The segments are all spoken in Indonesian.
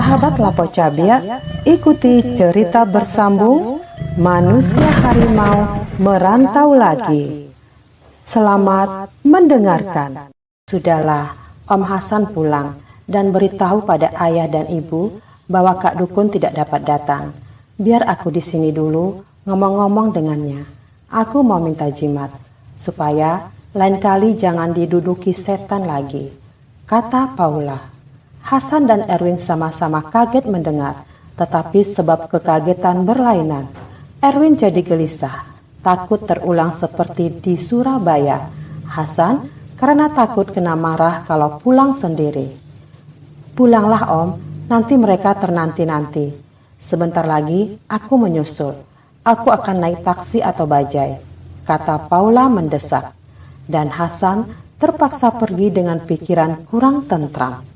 Sahabat Lapo Cabia, ikuti cerita bersambung Manusia Harimau Merantau Lagi. Selamat mendengarkan. Sudahlah, Om Hasan pulang dan beritahu pada ayah dan ibu bahwa Kak Dukun tidak dapat datang. Biar aku di sini dulu ngomong-ngomong dengannya. Aku mau minta jimat supaya lain kali jangan diduduki setan lagi, kata Paula. Hasan dan Erwin sama-sama kaget mendengar, tetapi sebab kekagetan berlainan, Erwin jadi gelisah, takut terulang seperti di Surabaya. Hasan karena takut kena marah kalau pulang sendiri. Pulanglah Om, nanti mereka ternanti-nanti. Sebentar lagi aku menyusul. Aku akan naik taksi atau bajai, kata Paula mendesak. Dan Hasan terpaksa pergi dengan pikiran kurang tentram.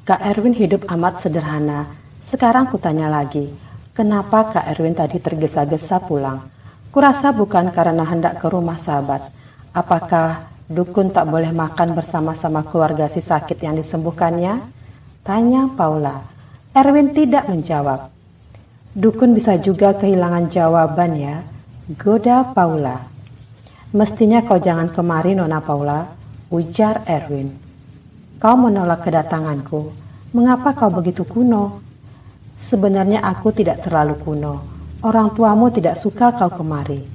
Kak Erwin hidup amat sederhana. Sekarang kutanya lagi, kenapa Kak Erwin tadi tergesa-gesa pulang? Kurasa bukan karena hendak ke rumah sahabat. Apakah dukun tak boleh makan bersama-sama keluarga si sakit yang disembuhkannya? Tanya Paula. Erwin tidak menjawab. Dukun bisa juga kehilangan jawaban ya, goda Paula. Mestinya kau jangan kemari Nona Paula, ujar Erwin. Kau menolak kedatanganku. Mengapa kau begitu kuno? Sebenarnya aku tidak terlalu kuno. Orang tuamu tidak suka kau kemari.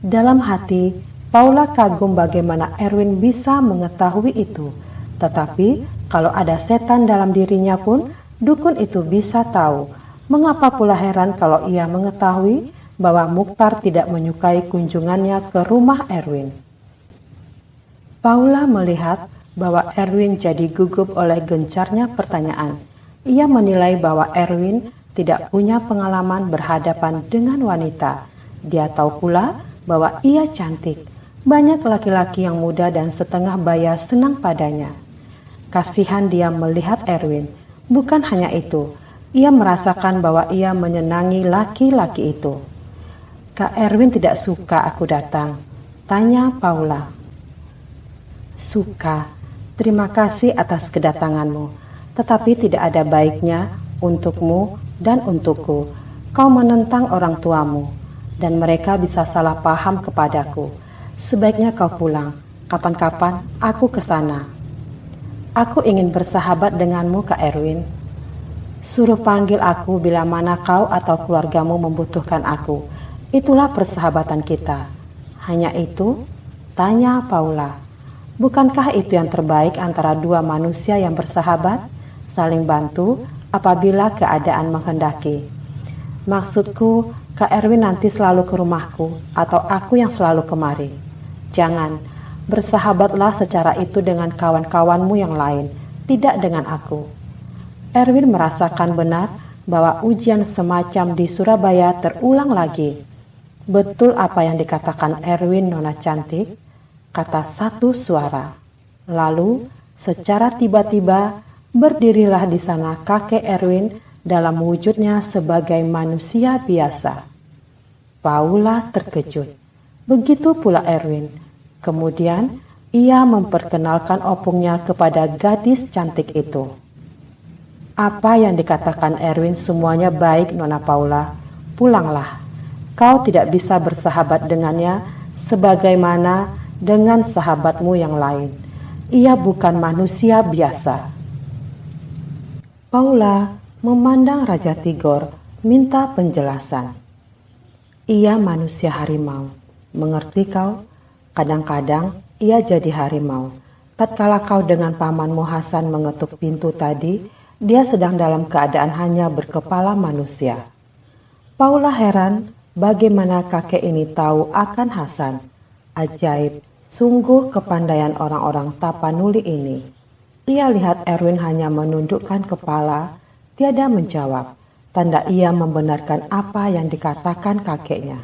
Dalam hati, Paula kagum bagaimana Erwin bisa mengetahui itu. Tetapi kalau ada setan dalam dirinya pun, dukun itu bisa tahu. Mengapa pula heran kalau ia mengetahui bahwa Mukhtar tidak menyukai kunjungannya ke rumah Erwin. Paula melihat bahwa Erwin jadi gugup oleh gencarnya pertanyaan. Ia menilai bahwa Erwin tidak punya pengalaman berhadapan dengan wanita. Dia tahu pula bahwa ia cantik. Banyak laki-laki yang muda dan setengah baya senang padanya. Kasihan dia melihat Erwin. Bukan hanya itu, ia merasakan bahwa ia menyenangi laki-laki itu. Kak Erwin tidak suka aku datang, tanya Paula. Suka. Terima kasih atas kedatanganmu, tetapi tidak ada baiknya untukmu dan untukku. Kau menentang orang tuamu, dan mereka bisa salah paham kepadaku. Sebaiknya kau pulang, kapan-kapan aku ke sana. Aku ingin bersahabat denganmu, Kak Erwin. Suruh panggil aku bila mana kau atau keluargamu membutuhkan aku. Itulah persahabatan kita. Hanya itu? Tanya Paula. Bukankah itu yang terbaik antara dua manusia yang bersahabat, saling bantu apabila keadaan menghendaki? Maksudku, Kak Erwin nanti selalu ke rumahku atau aku yang selalu kemari. Jangan, bersahabatlah secara itu dengan kawan-kawanmu yang lain, tidak dengan aku. Erwin merasakan benar bahwa ujian semacam di Surabaya terulang lagi. Betul apa yang dikatakan Erwin, Nona cantik, kata satu suara. Lalu secara tiba-tiba berdirilah di sana kakek Erwin dalam wujudnya sebagai manusia biasa. Paula terkejut. Begitu pula Erwin. Kemudian ia memperkenalkan opungnya kepada gadis cantik itu. Apa yang dikatakan Erwin semuanya baik Nona Paula. Pulanglah. Kau tidak bisa bersahabat dengannya sebagaimana dengan sahabatmu yang lain. Ia bukan manusia biasa. Paula memandang Raja Tigor, minta penjelasan. Ia manusia harimau. Mengerti kau? Kadang-kadang ia jadi harimau. Tatkala kau dengan pamanmu Hasan mengetuk pintu tadi, dia sedang dalam keadaan hanya berkepala manusia. Paula heran bagaimana kakek ini tahu akan Hasan. Ajaib. Sungguh kepandaian orang-orang Tapanuli ini. Ia lihat Erwin hanya menundukkan kepala, tiada menjawab, tanda ia membenarkan apa yang dikatakan kakeknya.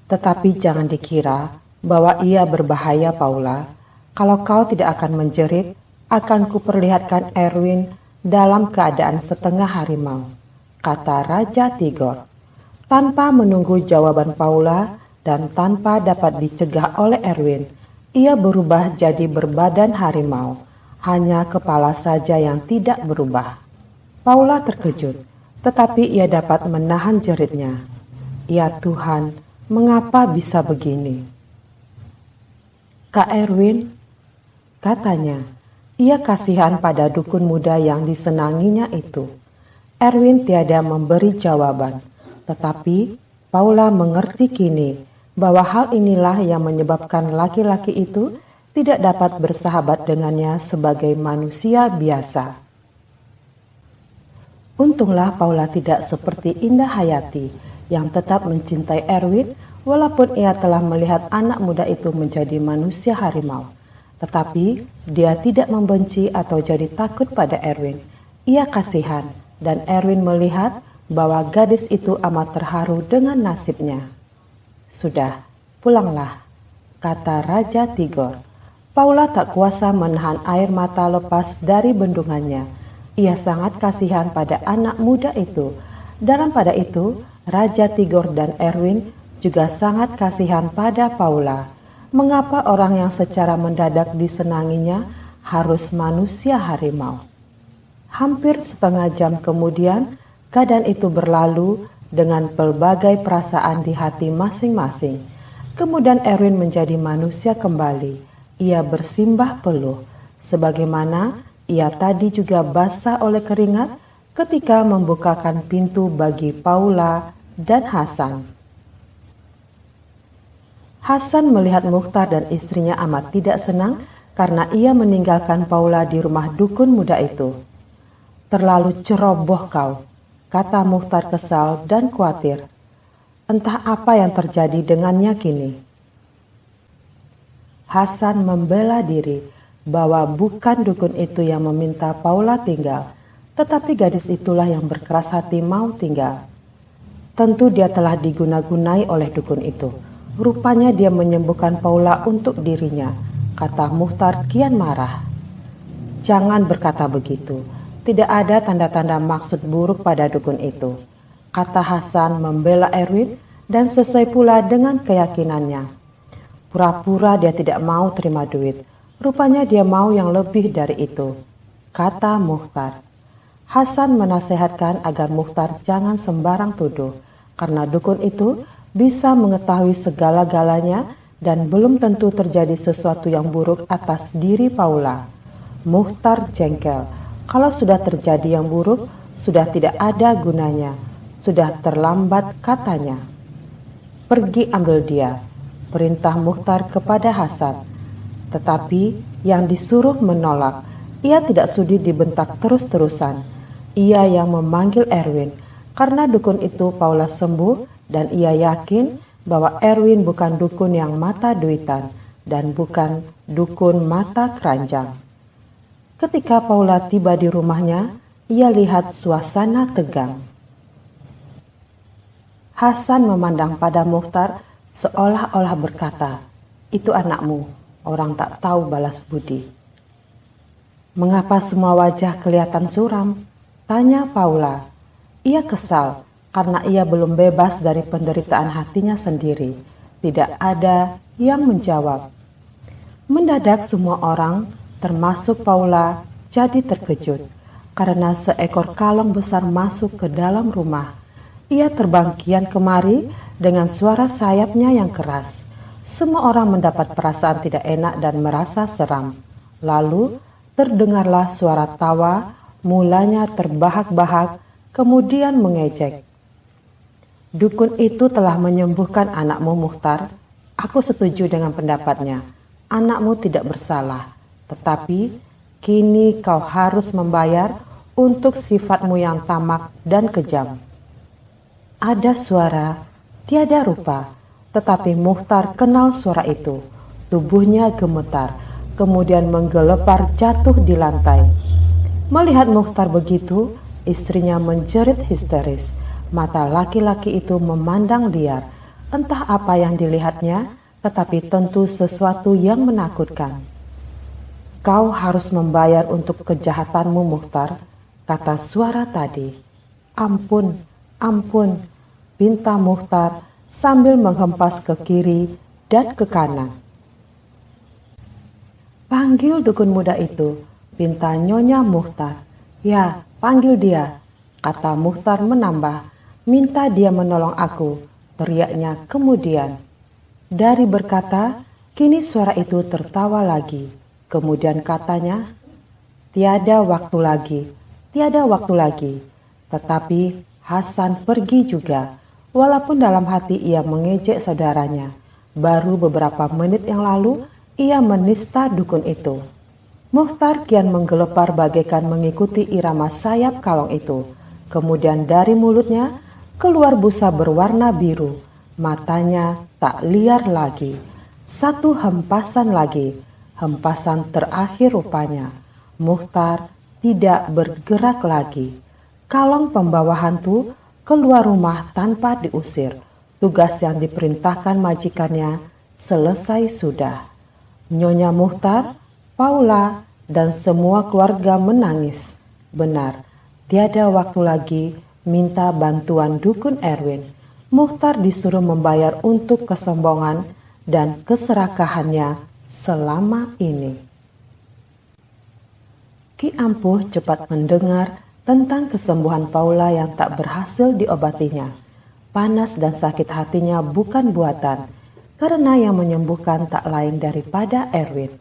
Tetapi jangan dikira bahwa ia berbahaya Paula. Kalau kau tidak akan menjerit, akan kuperlihatkan Erwin dalam keadaan setengah harimau, kata Raja Tigor. Tanpa menunggu jawaban Paula, dan tanpa dapat dicegah oleh Erwin, ia berubah jadi berbadan harimau. hanya kepala saja yang tidak berubah. Paula terkejut, tetapi ia dapat menahan jeritnya. Ya Tuhan, mengapa bisa begini? Kak Erwin, katanya, ia kasihan pada dukun muda yang disenanginya itu. Erwin tiada memberi jawaban, tetapi Paula mengerti kini bahwa hal inilah yang menyebabkan laki-laki itu tidak dapat bersahabat dengannya sebagai manusia biasa. Untunglah Paula tidak seperti Indah Hayati yang tetap mencintai Erwin walaupun ia telah melihat anak muda itu menjadi manusia harimau. Tetapi dia tidak membenci atau jadi takut pada Erwin. Ia kasihan dan Erwin melihat bahwa gadis itu amat terharu dengan nasibnya. Sudah, pulanglah, kata Raja Tigor. Paula tak kuasa menahan air mata lepas dari bendungannya. Ia sangat kasihan pada anak muda itu. Dalam pada itu, Raja Tigor dan Erwin juga sangat kasihan pada Paula. Mengapa orang yang secara mendadak disenanginya harus manusia harimau? Hampir setengah jam kemudian, keadaan itu berlalu dengan pelbagai perasaan di hati masing-masing. Kemudian Erwin menjadi manusia kembali. Ia bersimbah peluh, sebagaimana ia tadi juga basah oleh keringat ketika membukakan pintu bagi Paula dan Hasan. Hasan melihat Mukhtar dan istrinya amat tidak senang karena ia meninggalkan Paula di rumah dukun muda itu. Terlalu ceroboh kau, kata Mukhtar kesal dan khawatir. Entah apa yang terjadi dengannya kini. Hasan membela diri bahwa bukan dukun itu yang meminta Paula tinggal, tetapi gadis itulah yang berkeras hati mau tinggal. Tentu dia telah diguna-gunai oleh dukun itu. Rupanya dia menyembuhkan Paula untuk dirinya, kata Mukhtar kian marah. Jangan berkata begitu, tidak ada tanda-tanda maksud buruk pada dukun itu, kata Hasan membela Erwin dan sesuai pula dengan keyakinannya. Pura-pura dia tidak mau terima duit, rupanya dia mau yang lebih dari itu, kata Mukhtar. Hasan menasehatkan agar Mukhtar jangan sembarang tuduh, karena dukun itu bisa mengetahui segala-galanya dan belum tentu terjadi sesuatu yang buruk atas diri Paula. Mukhtar jengkel. Kalau sudah terjadi yang buruk, sudah tidak ada gunanya. Sudah terlambat, katanya. Pergi ambil dia, perintah Mukhtar kepada Hasan. Tetapi yang disuruh menolak. Ia tidak sudi dibentak terus-terusan. Ia yang memanggil Erwin, karena dukun itu Paula sembuh dan ia yakin bahwa Erwin bukan dukun yang mata duitan dan bukan dukun mata keranjang. Ketika Paula tiba di rumahnya, ia lihat suasana tegang. Hasan memandang pada Mukhtar seolah-olah berkata, "Itu anakmu, orang tak tahu balas budi." "Mengapa semua wajah kelihatan suram?" tanya Paula. Ia kesal karena ia belum bebas dari penderitaan hatinya sendiri. Tidak ada yang menjawab. Mendadak semua orang, termasuk Paula, jadi terkejut karena seekor kalong besar masuk ke dalam rumah. Ia terbang kian kemari dengan suara sayapnya yang keras. Semua orang mendapat perasaan tidak enak dan merasa seram. Lalu terdengarlah suara tawa, mulanya terbahak-bahak, kemudian mengejek. "Dukun itu telah menyembuhkan anakmu, Mukhtar. Aku setuju dengan pendapatnya. Anakmu tidak bersalah. Tetapi kini kau harus membayar untuk sifatmu yang tamak dan kejam." Ada suara, tiada rupa, tetapi Mukhtar kenal suara itu. Tubuhnya gemetar, kemudian menggelepar jatuh di lantai. Melihat Mukhtar begitu, istrinya menjerit histeris. Mata laki-laki itu memandang liar. Entah apa yang dilihatnya, tetapi tentu sesuatu yang menakutkan. "Kau harus membayar untuk kejahatanmu, Mukhtar," kata suara tadi. "Ampun, ampun," pinta Mukhtar sambil menghempas ke kiri dan ke kanan. "Panggil dukun muda itu," pinta Nyonya Muchtar. Ya, panggil dia, kata Muchtar menambah. Minta dia menolong aku, teriaknya kemudian. Dari berkata, kini suara itu tertawa lagi. Kemudian katanya, tiada waktu lagi, tiada waktu lagi. Tetapi Hasan pergi juga, walaupun dalam hati ia mengejek saudaranya. Baru beberapa menit yang lalu, ia menista dukun itu. Muchtar kian menggelepar bagaikan mengikuti irama sayap kalong itu. Kemudian dari mulutnya keluar busa berwarna biru. Matanya tak liar lagi. Satu hempasan lagi, hempasan terakhir rupanya. Muchtar tidak bergerak lagi. Kalong pembawa hantu keluar rumah tanpa diusir. Tugas yang diperintahkan majikannya selesai sudah. Nyonya Muchtar, Paula, dan semua keluarga menangis. Benar, tiada waktu lagi minta bantuan dukun Erwin. Muchtar disuruh membayar untuk kesombongan dan keserakahannya selama ini. Ki Ampuh cepat mendengar tentang kesembuhan Paula yang tak berhasil diobatinya. Panas dan sakit hatinya bukan buatan, karena yang menyembuhkan tak lain daripada Erwin.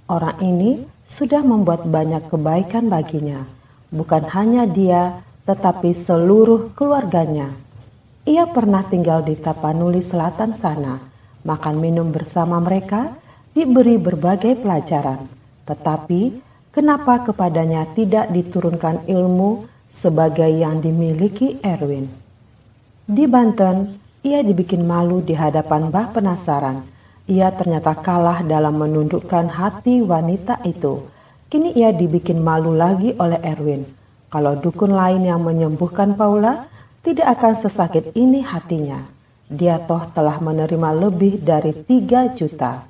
Orang ini sudah membuat banyak kebaikan baginya, bukan hanya dia, tetapi seluruh keluarganya. Ia pernah tinggal di Tapanuli Selatan sana, makan minum bersama mereka, diberi berbagai pelajaran. Tetapi kenapa kepadanya tidak diturunkan ilmu sebagai yang dimiliki Erwin? Di Banten, ia dibikin malu di hadapan Mbah Penasaran. Ia ternyata kalah dalam menundukkan hati wanita itu. Kini ia dibikin malu lagi oleh Erwin. Kalau dukun lain yang menyembuhkan Paula, tidak akan sesakit ini hatinya. Dia toh telah menerima lebih dari 3 juta.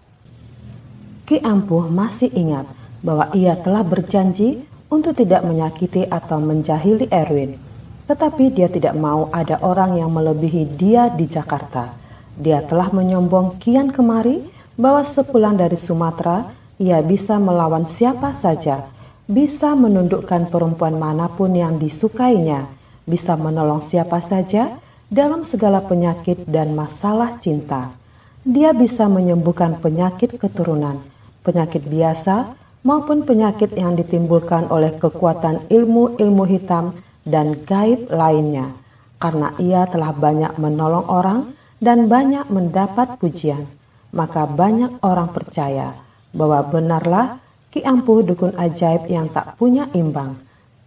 Ki Ampuh masih ingat bahwa ia telah berjanji untuk tidak menyakiti atau menjahili Erwin. Tetapi dia tidak mau ada orang yang melebihi dia di Jakarta. Dia telah menyombong kian kemari bahwa sepulang dari Sumatera, ia bisa melawan siapa saja, bisa menundukkan perempuan manapun yang disukainya, bisa menolong siapa saja dalam segala penyakit dan masalah cinta. Dia bisa menyembuhkan penyakit keturunan, penyakit biasa, maupun penyakit yang ditimbulkan oleh kekuatan ilmu-ilmu hitam dan gaib lainnya. Karena ia telah banyak menolong orang dan banyak mendapat pujian, maka banyak orang percaya bahwa benarlah Ki Ampuh dukun ajaib yang tak punya imbang,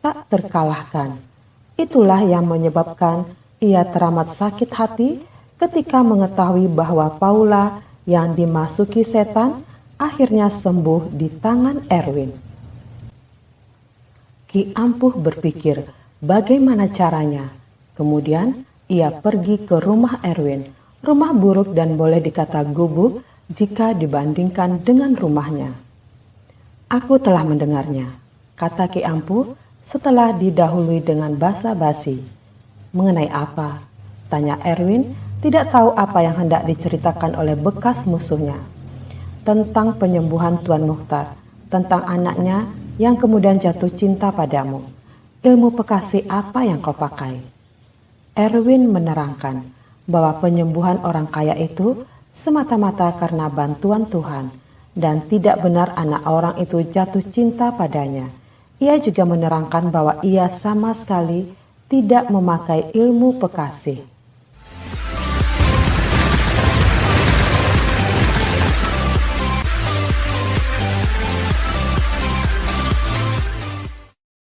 tak terkalahkan. Itulah yang menyebabkan ia teramat sakit hati ketika mengetahui bahwa Paula yang dimasuki setan akhirnya sembuh di tangan Erwin. Ki Ampuh berpikir bagaimana caranya. Kemudian ia pergi ke rumah Erwin, rumah buruk dan boleh dikata gubuk jika dibandingkan dengan rumahnya. Aku telah mendengarnya, kata Ki Ampuh setelah didahului dengan basa-basi. Mengenai apa? Tanya Erwin, tidak tahu apa yang hendak diceritakan oleh bekas musuhnya. Tentang penyembuhan Tuan Muchtar, tentang anaknya yang kemudian jatuh cinta padamu. Ilmu pekasi apa yang kau pakai? Erwin menerangkan bahwa penyembuhan orang kaya itu semata-mata karena bantuan Tuhan dan tidak benar anak orang itu jatuh cinta padanya. Ia juga menerangkan bahwa ia sama sekali tidak memakai ilmu pekasi.